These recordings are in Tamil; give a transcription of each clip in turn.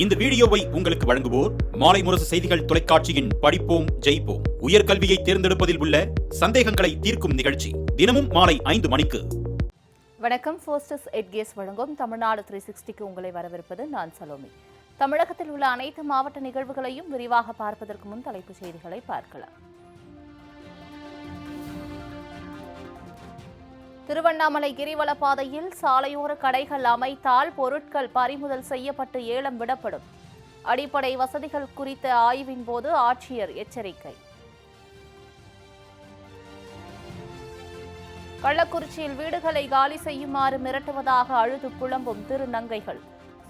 இந்த வீடியோவை உங்களுக்கு வழங்குவோர் மாலை முரசு செய்திகள் தொலைக்காட்சியின் படிப்போம் ஜெயிப்போம் உயர்கல்வியை தேர்ந்தெடுப்பதில் உள்ள சந்தேகங்களை தீர்க்கும் நிகழ்ச்சி தினமும் மாலை 5 மணிக்கு. வணக்கம். ஃபோர்ஸ்டஸ் எட்கேஸ் வழங்கும் தமிழ்நாடு 360க்கு உங்களை வரவேற்பது நான் சலோமி. தமிழகத்தில் உள்ள அனைத்து மாவட்ட நிகழ்வுகளையும் விரிவாக பார்ப்பதற்கு முன் தலைப்புச் செய்திகளை பார்க்கலாம். திருவண்ணாமலை கிரிவல பாதையில் சாலையோர கடைகள் அமைத்தால் பொருட்கள் பறிமுதல் செய்யப்பட்டு ஏலம் விடப்படும். அடிப்படை வசதிகள் குறித்த ஆய்வின் போது ஆட்சியர் எச்சரிக்கை. கள்ளக்குறிச்சியில் வீடுகளை காலி செய்யுமாறு மிரட்டுவதாக அழுது புலம்பும் திருநங்கைகள்.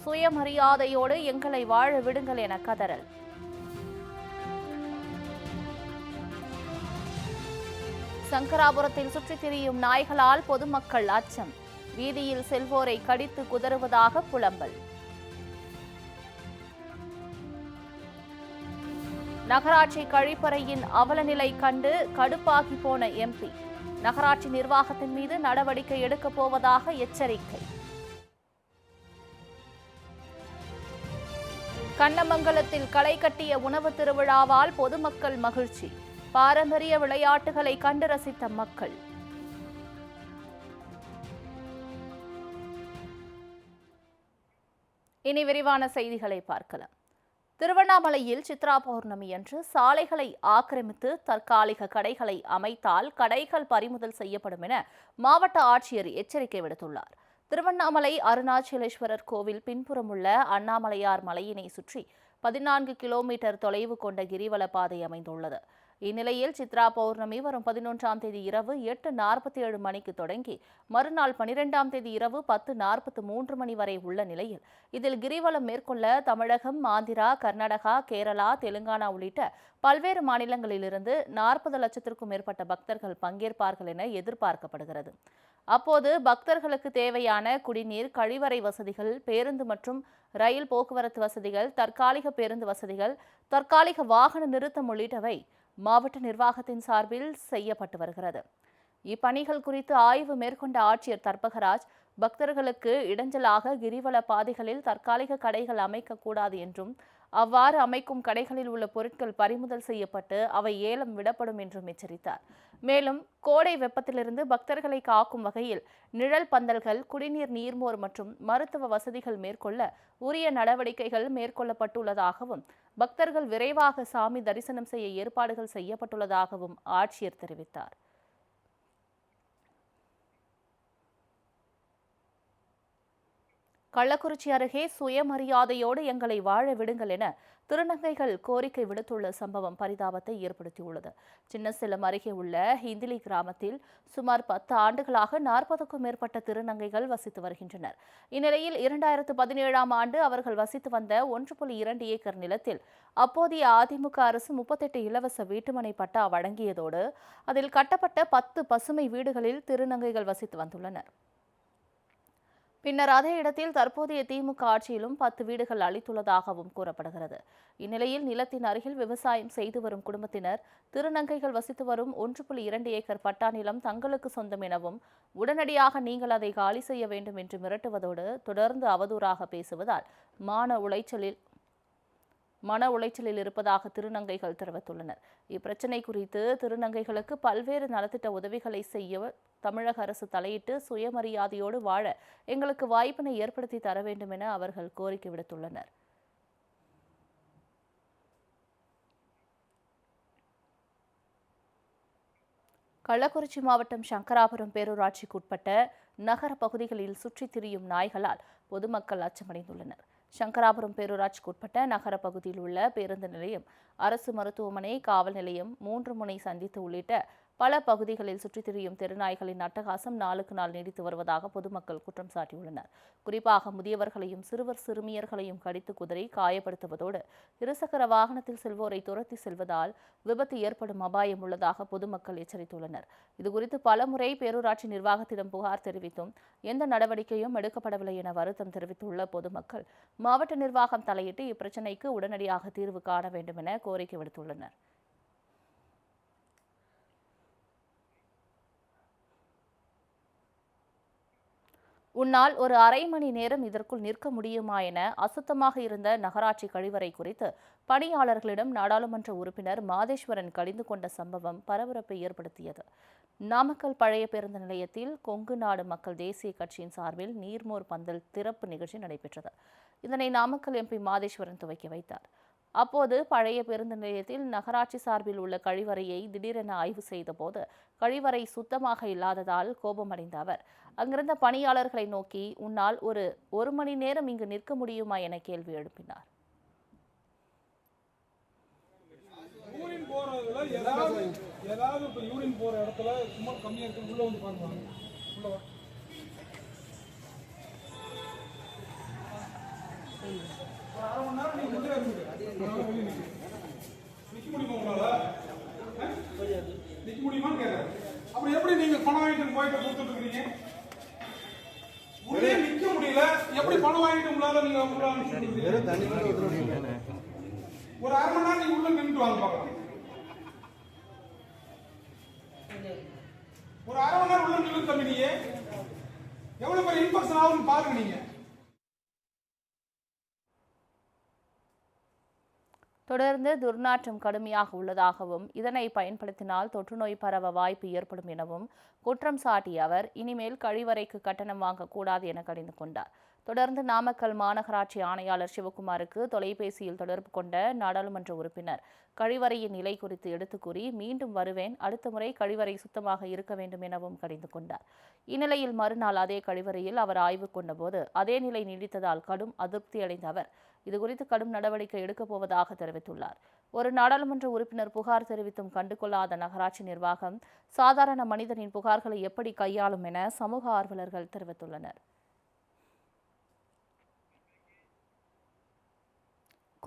சுயமரியாதையோடு எங்களை வாழ விடுங்கள் என கதறல். சங்கராபுரத்தில் சுற்றித் திரியும் நாய்களால் பொதுமக்கள் அச்சம். வீதியில் செல்வோரை கடித்து குதறுவதாக புலம்பல். நகராட்சி கழிப்பறையின் அவலநிலை கண்டு கடுப்பாகி போன எம்பி. நகராட்சி நிர்வாகத்தின் மீது நடவடிக்கை எடுக்கப் போவதாக எச்சரிக்கை. கண்ணமங்கலத்தில் களை கட்டிய உணவு திருவிழாவால் பொதுமக்கள் மகிழ்ச்சி. பாரம்பரிய விளையாட்டுகளை கண்டு ரசித்த மக்கள். இனி விரிவான செய்திகளை பார்க்கலாம். திருவண்ணாமலையில் சித்ரா பௌர்ணமி அன்று சாலைகளை ஆக்கிரமித்து தற்காலிக கடைகளை அமைத்தால் கடைகள் பறிமுதல் செய்யப்படும் என மாவட்ட ஆட்சியர் எச்சரிக்கை விடுத்துள்ளார். திருவண்ணாமலை அருணாச்சலேஸ்வரர் கோவில் பின்புறம் உள்ள அண்ணாமலையார் மலையினை சுற்றி 14 கிலோமீட்டர் தொலைவு கொண்ட கிரிவல பாதை அமைந்துள்ளது. இந்நிலையில் சித்ரா பௌர்ணமி வரும் 11ஆம் தேதி இரவு 8:47 மணிக்கு தொடங்கி மறுநாள் 12ஆம் தேதி இரவு 10:43 மணி வரை உள்ள நிலையில் இதில் கிரிவலம் மேற்கொள்ள தமிழகம், ஆந்திரா, கர்நாடகா, கேரளா, தெலுங்கானா உள்ளிட்ட பல்வேறு மாநிலங்களிலிருந்து 40 லட்சத்திற்கும் மேற்பட்ட பக்தர்கள் பங்கேற்பார்கள் என எதிர்பார்க்கப்படுகிறது. அப்போது பக்தர்களுக்கு தேவையான குடிநீர், கழிவறை வசதிகள், பேருந்து மற்றும் ரயில் போக்குவரத்து வசதிகள், தற்காலிக பேருந்து வசதிகள், தற்காலிக வாகன நிறுத்தம் உள்ளிட்டவை மாவட்ட நிர்வாகத்தின் சார்பில் செய்யப்பட்டு வருகிறது. இப்பணிகள் குறித்து ஆய்வு மேற்கொண்ட ஆட்சியர் தர்பகராஜ் பக்தர்களுக்கு இடைஞ்சலாக கிரிவல பாதைகளில் தற்காலிக கடைகள் அமைக்கக்கூடாது என்றும் அவ்வாறு அமைக்கும் கடைகளில் உள்ள பொருட்கள் பறிமுதல் செய்யப்பட்டு அவை ஏலம் விடப்படும் என்றும் எச்சரித்தார். மேலும் கோடை வெப்பத்திலிருந்து பக்தர்களை காக்கும் வகையில் நிழல் பந்தல்கள், குடிநீர், நீர்மோர் மற்றும் மருத்துவ வசதிகள் மேற்கொள்ள உரிய நடவடிக்கைகள் மேற்கொள்ளப்பட்டுள்ளதாகவும் பக்தர்கள் விரைவாக சாமி தரிசனம் செய்ய ஏற்பாடுகள் செய்யப்பட்டுள்ளதாகவும் ஆட்சியர் தெரிவித்தார். கள்ளக்குறிச்சி அருகே சுயமரியாதையோடு எங்களை வாழ விடுங்கள் என திருநங்கைகள் கோரிக்கை விடுத்துள்ள சம்பவம் பரிதாபத்தை ஏற்படுத்தியுள்ளது. சின்னசேலம் அருகே உள்ள ஹிந்திலி கிராமத்தில் சுமார் 10 ஆண்டுகளாக 40க்கும் மேற்பட்ட திருநங்கைகள் வசித்து வருகின்றனர். இந்நிலையில் 2017ஆம் ஆண்டு அவர்கள் வசித்து வந்த 1.2 ஏக்கர் நிலத்தில் அப்போதைய அதிமுக அரசு 38 இலவச வீட்டுமனை பட்டா வழங்கியதோடு அதில் கட்டப்பட்ட 10 பசுமை வீடுகளில் திருநங்கைகள் வசித்து வந்துள்ளனர். பின்னர் அதே இடத்தில் தற்போதைய திமுக ஆட்சியிலும் 10 வீடுகள் அளித்துள்ளதாகவும் கூறப்படுகிறது. இந்நிலையில் நிலத்தின் அருகில் விவசாயம் செய்து வரும் குடும்பத்தினர் திருநங்கைகள் வசித்து வரும் 1.2 ஏக்கர் பட்டா நிலம் தங்களுக்கு சொந்தம் எனவும் உடனடியாக நீங்கள் அதை காலி செய்ய வேண்டும் என்று மிரட்டுவதோடு தொடர்ந்து அவதூறாக பேசுவதால் மன உளைச்சலில் இருப்பதாக திருநங்கைகள் தெரிவித்துள்ளனர். இப்பிரச்சினை குறித்து திருநங்கைகளுக்கு பல்வேறு நலத்திட்ட உதவிகளை செய்ய தமிழக அரசு தலையிட்டு சுயமரியாதையோடு வாழ எங்களுக்கு வாய்ப்பினை ஏற்படுத்தி தர வேண்டும் என அவர்கள் கோரிக்கை விடுத்துள்ளனர். கள்ளக்குறிச்சி மாவட்டம் சங்கராபுரம் பேரூராட்சிக்குட்பட்ட நகர பகுதிகளில் சுற்றித் திரியும் நாய்களால் பொதுமக்கள் அச்சமடைந்துள்ளனர். சங்கராபுரம் பேரூராட்சிக்குட்பட்ட நகர பகுதியில் உள்ள பேருந்து நிலையம், அரசு மருத்துவமனை, காவல் நிலையம், 3 முனை சந்தித்து உள்ளிட்ட பல பகுதிகளில் சுற்றித் திரியும் தெருநாய்களின் அட்டகாசம் நாளுக்கு நாள் நீடித்து வருவதாக பொதுமக்கள் குற்றம் சாட்டியுள்ளனர். குறிப்பாக முதியவர்களையும் சிறுவர் சிறுமியர்களையும் கடித்து குதறி காயப்படுத்துவதோடு இருசக்கர வாகனத்தில் செல்வோரை துரத்தி செல்வதால் விபத்து ஏற்படும் அபாயம் உள்ளதாக பொதுமக்கள் எச்சரித்துள்ளனர். இதுகுறித்து பலமுறை பேரூராட்சி நிர்வாகத்திடம் புகார் தெரிவித்தும் எந்த நடவடிக்கையும் எடுக்கப்படவில்லை என வருத்தம் தெரிவித்துள்ள பொதுமக்கள் மாவட்ட நிர்வாகம் தலையிட்டு இப்பிரச்சினைக்கு உடனடியாக தீர்வு காண வேண்டும் என கோரிக்கை விடுத்துள்ளனர். உன்னால் ஒரு அரை மணி நேரம் இதற்குள் நிற்க முடியுமா என அசுத்தமாக இருந்த நகராட்சி கழிவறை குறித்து பணியாளர்களிடம் நாடாளுமன்ற உறுப்பினர் மாதேஸ்வரன் கடிந்து கொண்ட சம்பவம் பரபரப்பை ஏற்படுத்தியது. நாமக்கல் பழைய பேருந்து நிலையத்தில் கொங்கு நாடு மக்கள் தேசிய கட்சியின் சார்பில் நீர்மோர் பந்தல் திறப்பு நிகழ்ச்சி நடைபெற்றது. இதனை நாமக்கல் எம்பி மாதேஸ்வரன் துவக்கி வைத்தார். அப்போது பழைய பேருந்து நிலையத்தில் நகராட்சி சார்பில் உள்ள கழிவறையை திடீரென ஆய்வு செய்தபோது கழிவறை சுத்தமாக இல்லாததால் கோபமடைந்த அவர் அங்கிருந்த பணியாளர்களை நோக்கி உன்னால் ஒரு மணி நேரம் இங்கு நிற்க முடியுமா என கேள்வி எழுப்பினார். அப்புறம் எப்படி நீங்க பணம் வாங்கிட்டு போயிட்டு கொடுத்துட்டு இருக்கீங்க? உள்ளே நிக்க முடியல, எப்படி பணம் வாங்கிட்டு உங்களால நீங்க ஒரு அரை மணி நேரம் நீங்க உள்ள நின்று வாங்க பார்க்கலாம். ஒரு அரை மணி நேரம் உள்ள நின்று தம்பி, நீங்க எவ்வளவு பேர் இன்ஃபெக்ஷன் ஆகும்னு பாருங்க. நீங்க தொடர்ந்து துர்நாற்றம் கடுமையாக உள்ளதாகவும் இதனை பயன்படுத்தினால் தொற்றுநோய் பரவ வாய்ப்பு ஏற்படும் எனவும் குற்றம் சாட்டிய அவர் இனிமேல் கழிவறைக்கு கட்டணம் வாங்கக்கூடாது என கடிந்து கொண்டார். தொடர்ந்து நாமக்கல் மாநகராட்சி ஆணையாளர் சிவகுமாருக்கு தொலைபேசியில் தொடர்பு கொண்ட நாடாளுமன்ற உறுப்பினர் கழிவறையின் நிலை குறித்து எடுத்துக் கூறி மீண்டும் வருவேன், அடுத்த முறை கழிவறை சுத்தமாக இருக்க வேண்டும் எனவும் கடிந்து கொண்டார். இந்நிலையில் மறுநாள் அதே கழிவறையில் அவர் ஆய்வு கொண்டபோது அதே நிலை நீடித்ததால் கடும் அதிருப்தி அடைந்த அவர் இதுகுறித்து கடும் நடவடிக்கை எடுக்கப் போவதாக தெரிவித்துள்ளார். ஒரு நாடாளுமன்ற உறுப்பினர் புகார் தெரிவித்தும் கண்டுகொள்ளாத நகராட்சி நிர்வாகம் சாதாரண மனிதனின் புகார்களை எப்படி கையாளும் என சமூக ஆர்வலர்கள் தெரிவித்துள்ளனர்.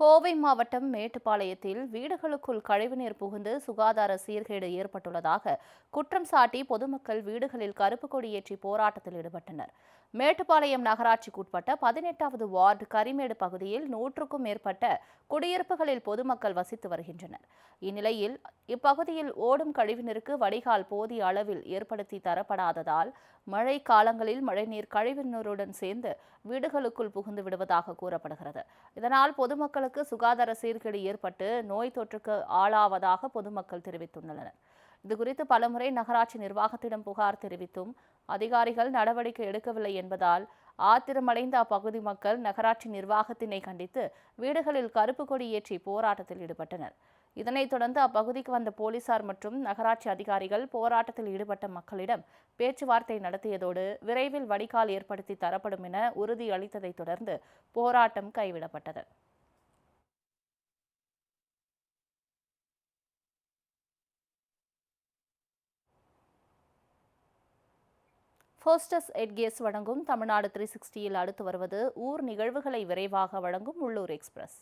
கோவை மாவட்டம் மேட்டுப்பாளையத்தில் வீடுகளுக்குள் கழிவுநீர் புகுந்து சுகாதார சீர்கேடு ஏற்பட்டுள்ளதாக குற்றம் சாட்டி பொதுமக்கள் வீடுகளில் கருப்பு கொடி ஏற்றி போராட்டத்தில் ஈடுபட்டனர். மேட்டுப்பாளையம் நகராட்சிக்குட்பட்ட 18வது வார்டு கரிமேடு பகுதியில் 100க்கும் மேற்பட்ட குடியிருப்புகளில் பொதுமக்கள் வசித்து வருகின்றனர். இந்நிலையில் இப்பகுதியில் ஓடும் கழிவுநீருக்கு வடிகால் போதிய அளவில் ஏற்படுத்தி தரப்படாததால் மழை காலங்களில் மழைநீர் கழிவுநீருடன் சேர்ந்து வீடுகளுக்குள் புகுந்து விடுவதாக கூறப்படுகிறது. இதனால் பொதுமக்களுக்கு சுகாதார சீர்கேடு ஏற்பட்டு நோய் தொற்றுக்கு ஆளாவதாக பொதுமக்கள் தெரிவித்துள்ளனர். இதுகுறித்து பலமுறை நகராட்சி நிர்வாகத்திடம் புகார் தெரிவித்தும் அதிகாரிகள் நடவடிக்கை எடுக்கவில்லை என்பதால் ஆத்திரமடைந்த அப்பகுதி மக்கள் நகராட்சி நிர்வாகத்தினை கண்டித்து வீடுகளில் கருப்பு கொடி ஏற்றி போராட்டத்தில் ஈடுபட்டனர். இதனைத் தொடர்ந்து அப்பகுதிக்கு வந்த போலீசார் மற்றும் நகராட்சி அதிகாரிகள் போராட்டத்தில் ஈடுபட்ட மக்களிடம் பேச்சுவார்த்தை நடத்தியதோடு விரைவில் வடிகால் ஏற்படுத்தி தரப்படும் என உறுதி அளித்ததைத் தொடர்ந்து போராட்டம் கைவிடப்பட்டது. ஃபோஸ்டஸ் எட்கேஸ் வழங்கும் தமிழ்நாடு 360யில் அடுத்து வருவது ஊர் நிகழ்வுகளை விரைவாக வழங்கும் உள்ளூர் எக்ஸ்பிரஸ்.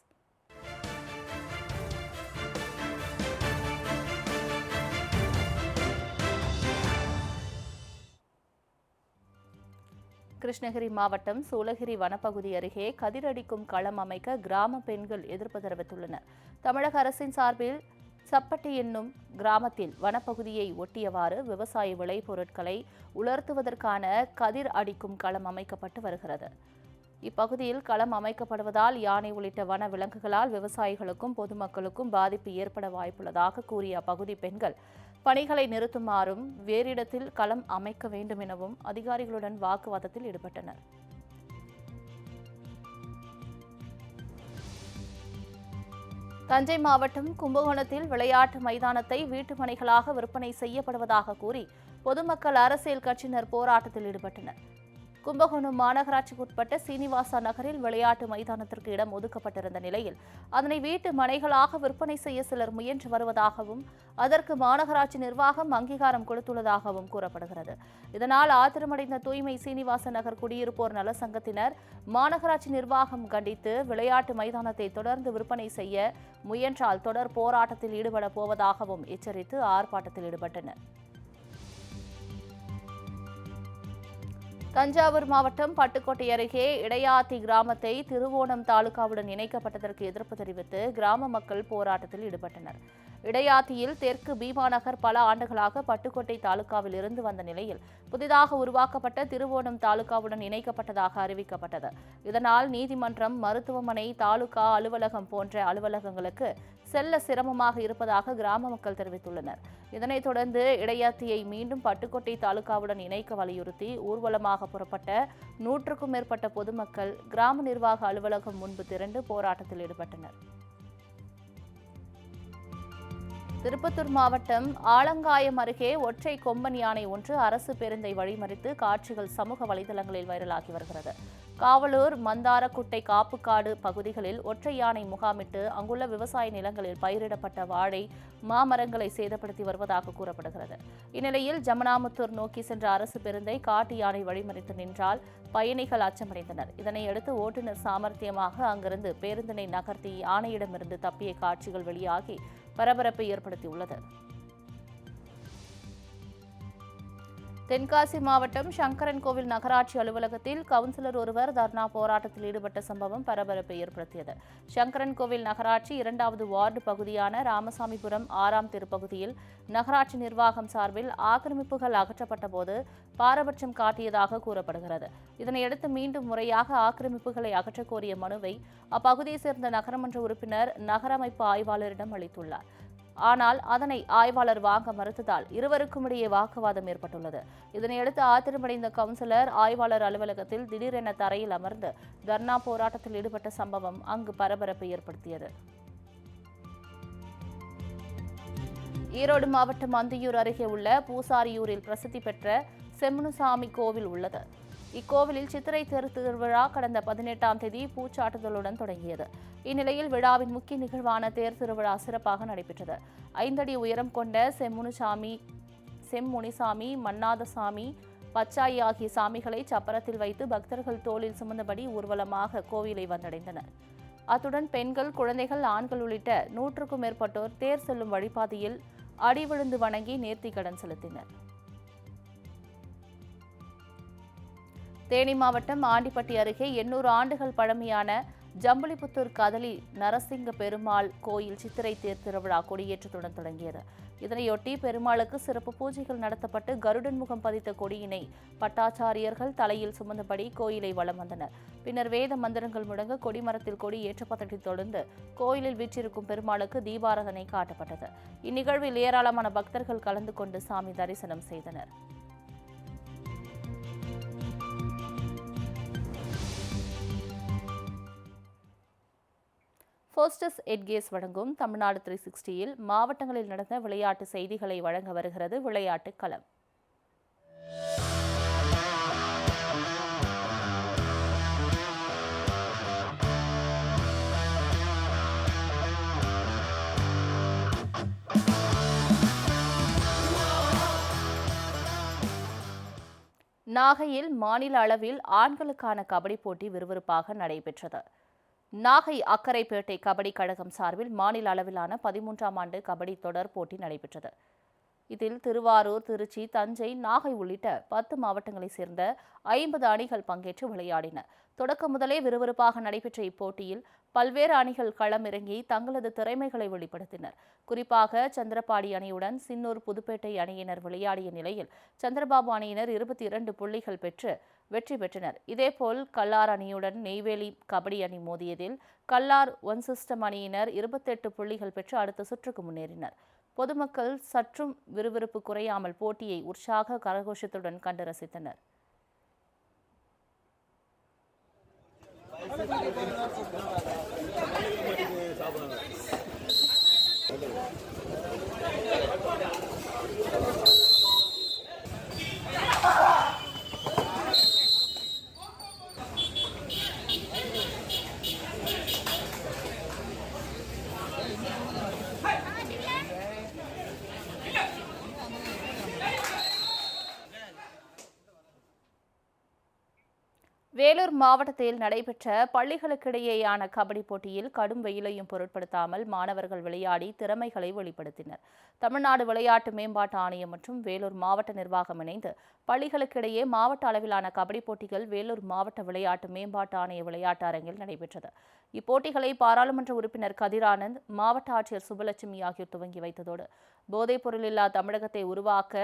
கிருஷ்ணகிரி மாவட்டம் சூளகிரி வனப்பகுதி அருகே கதிரடிக்கும் களம் அமைக்க கிராம பெண்கள் எதிர்ப்பு தெரிவித்துள்ளனர். தமிழக அரசின் சார்பில் சப்பட்டி என்னும் கிராமத்தில் வனப்பகுதியை ஒட்டியவாறு விவசாய விளைபொருட்களை உலர்த்துவதற்கான கதிர் அடிக்கும் களம் அமைக்கப்பட்டு வருகிறது. இப்பகுதியில் களம் அமைக்கப்படுவதால் யானை உள்ளிட்ட வன விலங்குகளால் விவசாயிகளுக்கும் பொதுமக்களுக்கும் பாதிப்பு ஏற்பட வாய்ப்புள்ளதாக கூறிய அப்பகுதி பெண்கள் பணிகளை நிறுத்துமாறும் வேறிடத்தில் களம் அமைக்க வேண்டும் எனவும் அதிகாரிகளுடன் வாக்குவாதத்தில் ஈடுபட்டனர். தஞ்சை மாவட்டம் கும்பகோணத்தில் விளையாட்டு மைதானத்தை வீட்டுமனைகளாக விற்பனை செய்யப்படுவதாக கூறி பொதுமக்கள் அரசியல் கட்சியினர் போராட்டத்தில் ஈடுபட்டனர். கும்பகோணம் மாநகராட்சிக்குட்பட்ட சீனிவாசா நகரில் விளையாட்டு மைதானத்திற்கு இடம் ஒதுக்கப்பட்டிருந்த நிலையில் அதனை வீட்டு மனைகளாக விற்பனை செய்ய சிலர் முயன்று வருவதாகவும் அதற்கு மாநகராட்சி நிர்வாகம் அங்கீகாரம் கொடுத்துள்ளதாகவும் கூறப்படுகிறது. இதனால் ஆத்திரமடைந்த தூய்மை சீனிவாச நகர் குடியிருப்போர் நல சங்கத்தினர் மாநகராட்சி நிர்வாகம் கண்டித்து விளையாட்டு மைதானத்தை தொடர்ந்து விற்பனை செய்ய முயன்றால் தொடர் போராட்டத்தில் ஈடுபட போவதாகவும் எச்சரித்து ஆர்ப்பாட்டத்தில் ஈடுபட்டனர். தஞ்சாவூர் மாவட்டம் பட்டுக்கோட்டை அருகே இடையாத்தி கிராமத்தை திருவோணம் தாலுகாவுடன் இணைக்கப்பட்டதற்கு எதிர்ப்பு தெரிவித்து கிராம மக்கள் போராட்டத்தில் ஈடுபட்டனர். இடையாத்தியில் தெற்கு பீமாநகர் பல ஆண்டுகளாக பட்டுக்கோட்டை தாலுகாவில் இருந்து வந்த நிலையில் புதிதாக உருவாக்கப்பட்ட திருவோணம் தாலுகாவுடன் இணைக்கப்பட்டதாக அறிவிக்கப்பட்டது. இதனால் நீதிமன்றம், மருத்துவமனை, தாலுகா அலுவலகம் போன்ற அலுவலகங்களுக்கு செல்ல சிரமமாக இருப்பதாக கிராம மக்கள் தெரிவித்துள்ளனர். இதனைத் தொடர்ந்து இடையாத்தியை மீண்டும் பட்டுக்கோட்டை தாலுகாவுடன் இணைக்க வலியுறுத்தி ஊர்வலமாக புறப்பட்ட 100க்கும் மேற்பட்ட பொதுமக்கள் கிராம நிர்வாக அலுவலகம் முன்பு திரண்டு போராட்டத்தில் ஈடுபட்டனர். திருப்பத்தூர் மாவட்டம் ஆலங்காயம் அருகே ஒற்றை கொம்பன் யானை ஒன்று அரசு பேருந்தை வழிமறித்து காட்சிகள் சமூக வலைதளங்களில் வைரலாகி வருகிறது. காவலூர், மந்தாரக்குட்டை, காப்புக்காடு பகுதிகளில் ஒற்றை யானை முகாமிட்டு அங்குள்ள விவசாய நிலங்களில் பயிரிடப்பட்ட வாழை, மாமரங்களை சேதப்படுத்தி வருவதாக கூறப்படுகிறது. இந்நிலையில் ஜமனாமுத்தூர் நோக்கி சென்ற அரசு பேருந்தை காட்டு யானை வழிமறித்து நின்றால் பயணிகள் அச்சமடைந்தனர். இதனையடுத்து ஓட்டுநர் சாமர்த்தியமாக அங்கிருந்து பேருந்தினை நகர்த்தி யானையிடமிருந்து தப்பிய காட்சிகள் வெளியாகி பரபரப்பை ஏற்படுத்தியுள்ளது. தென்காசி மாவட்டம் சங்கரன்கோவில் நகராட்சி அலுவலகத்தில் கவுன்சிலர் ஒருவர் தர்ணா போராட்டத்தில் ஈடுபட்ட சம்பவம் பரபரப்பை ஏற்படுத்தியது. சங்கரன்கோவில் நகராட்சி 2வது வார்டு பகுதியான ராமசாமிபுரம் 6ஆம் தெரு பகுதியில் நகராட்சி நிர்வாகம் சார்பில் ஆக்கிரமிப்புகள் அகற்றப்பட்ட போது பாரபட்சம் காட்டியதாக கூறப்படுகிறது. இதனையடுத்து மீண்டும் முறையாக ஆக்கிரமிப்புகளை அகற்றக் கோரிய மனுவை அப்பகுதியைச் சேர்ந்த நகரமன்ற உறுப்பினர் நகரமைப்பு ஆய்வாளரிடம் அளித்துள்ளார். ஆனால் அதனை ஆய்வாளர் வாங்க மறுத்ததால் இருவருக்கும் இடையே வாக்குவாதம் ஏற்பட்டுள்ளது. இதனையடுத்து ஆத்திரமடைந்த கவுன்சிலர் ஆய்வாளர் அலுவலகத்தில் திடீரென தரையில் அமர்ந்து தர்ணா போராட்டத்தில் ஈடுபட்ட சம்பவம் அங்கு பரபரப்பை ஏற்படுத்தியது. ஈரோடு மாவட்டம் அந்தியூர் அருகே உள்ள பூசாரியூரில் பிரசித்தி பெற்ற செம்முனுசாமி கோவில் உள்ளது. இக்கோவிலில் சித்திரை தேர் திருவிழா கடந்த 18ஆம் தேதி பூச்சாட்டுதலுடன் தொடங்கியது. இந்நிலையில் விழாவின் முக்கிய நிகழ்வான தேர் திருவிழா சிறப்பாக நடைபெற்றது. 5 அடி உயரம் கொண்ட செம்முனிசாமி, மன்னாதசாமி, பச்சாயி ஆகிய சாமிகளை சப்பரத்தில் வைத்து பக்தர்கள் தோளில் சுமந்தபடி ஊர்வலமாக கோவிலை வந்தடைந்தனர். அத்துடன் பெண்கள், குழந்தைகள், ஆண்கள் உள்ளிட்ட 100க்கும் மேற்பட்டோர் தேர் செல்லும் வழிபாதையில் அடி விழுந்து வணங்கி நேர்த்திக்கடன் செலுத்தினர். தேனி மாவட்டம் ஆண்டிப்பட்டி அருகே 800 ஆண்டுகள் பழமையான ஜம்புலிபுத்தூர் கதலி நரசிங்க பெருமாள் கோயில் சித்திரை தேர் திருவிழா கொடியேற்றத்துடன் தொடங்கியது. இதனையொட்டி பெருமாளுக்கு சிறப்பு பூஜைகள் நடத்தப்பட்டு கருடன் முகம் பதித்த கொடியினை பட்டாச்சாரியர்கள் தலையில் சுமந்தபடி கோயிலை வலம் வந்தனர். பின்னர் வேத மந்திரங்கள் முழங்க கொடிமரத்தில் கொடி ஏற்றப்பட்டதைத் தொடர்ந்து கோயிலில் வீற்றிருக்கும் பெருமாளுக்கு தீபாராதனை காட்டப்பட்டது. இந்நிகழ்வில் ஏராளமான பக்தர்கள் கலந்து கொண்டு சாமி தரிசனம் செய்தனர். ஃபோஸ்டஸ் எட்கேஸ் வழங்கும் தமிழ்நாடு 360யில் மாவட்டங்களில் நடந்த விளையாட்டு செய்திகளை வழங்க வருகிறது விளையாட்டு களம். நாகையில் மாநில அளவில் ஆண்களுக்கான கபடி போட்டி விறுவிறுப்பாக நடைபெற்றது. நாகை அக்கரைப்பேட்டை கபடி கழகம் சார்பில் மாநில அளவிலான 13ஆம் ஆண்டு கபடி தொடர் போட்டி நடைபெற்றது. இதில் திருவாரூர், திருச்சி, தஞ்சை, நாகை உள்ளிட்ட 10 மாவட்டங்களைச் சேர்ந்த 50 அணிகள் பங்கேற்று விளையாடின. தொடக்கம் முதலே விறுவிறுப்பாக நடைபெற்ற இப்போட்டியில் பல்வேறு அணிகள் களமிறங்கி தங்களது திறமைகளை வெளிப்படுத்தினர். குறிப்பாக சந்திரபாடி அணியுடன் சின்னூர், புதுப்பேட்டை அணியினர் விளையாடிய நிலையில் சந்திரபாபு அணியினர் 22 புள்ளிகள் பெற்று வெற்றி பெற்றனர். இதேபோல் கல்லார் அணியுடன் நெய்வேலி கபடி அணி மோதியதில் கல்லார் ஒன் சிஸ்டம் அணியினர் 28 புள்ளிகள் பெற்று அடுத்த சுற்றுக்கு முன்னேறினர். பொதுமக்கள் சற்றும் விறுவிறுப்பு குறையாமல் போட்டியை உற்சாக கரகோஷத்துடன் கண்டு ரசித்தனர். வேலூர் மாவட்டத்தில் நடைபெற்ற பள்ளிகளுக்கிடையேயான கபடி போட்டியில் கடும் வெயிலையும் பொருட்படுத்தாமல் மாணவர்கள் விளையாடி திறமைகளை வெளிப்படுத்தினர். தமிழ்நாடு விளையாட்டு மேம்பாட்டு ஆணையம் மற்றும் வேலூர் மாவட்ட நிர்வாகம் இணைந்து பள்ளிகளுக்கிடையே மாவட்ட அளவிலான கபடி போட்டிகள் வேலூர் மாவட்ட விளையாட்டு மேம்பாட்டு ஆணைய விளையாட்டு அரங்கில் நடைபெற்றது. இப்போட்டிகளை பாராளுமன்ற உறுப்பினர் கதிரானந்த், மாவட்ட ஆட்சியர் சுபலட்சுமி ஆகியோர் துவங்கி வைத்ததோடு போதைப் பொருளில்லா தமிழகத்தை உருவாக்க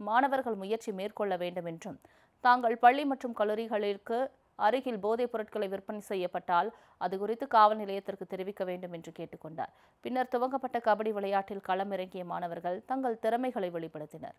மாணவர்கள் முயற்சி மேற்கொள்ள வேண்டும் என்றும், தாங்கள் பள்ளி மற்றும் கல்லூரிகளுக்கு அருகில் போதைப் பொருட்களை விற்பனை செய்யப்பட்டால் அது குறித்து காவல் நிலையத்திற்கு தெரிவிக்க வேண்டும் என்று கேட்டுக்கொண்டார். பின்னர் துவங்கப்பட்ட கபடி விளையாட்டில் களமிறங்கிய மாணவர்கள் தங்கள் திறமைகளை வெளிப்படுத்தினர்.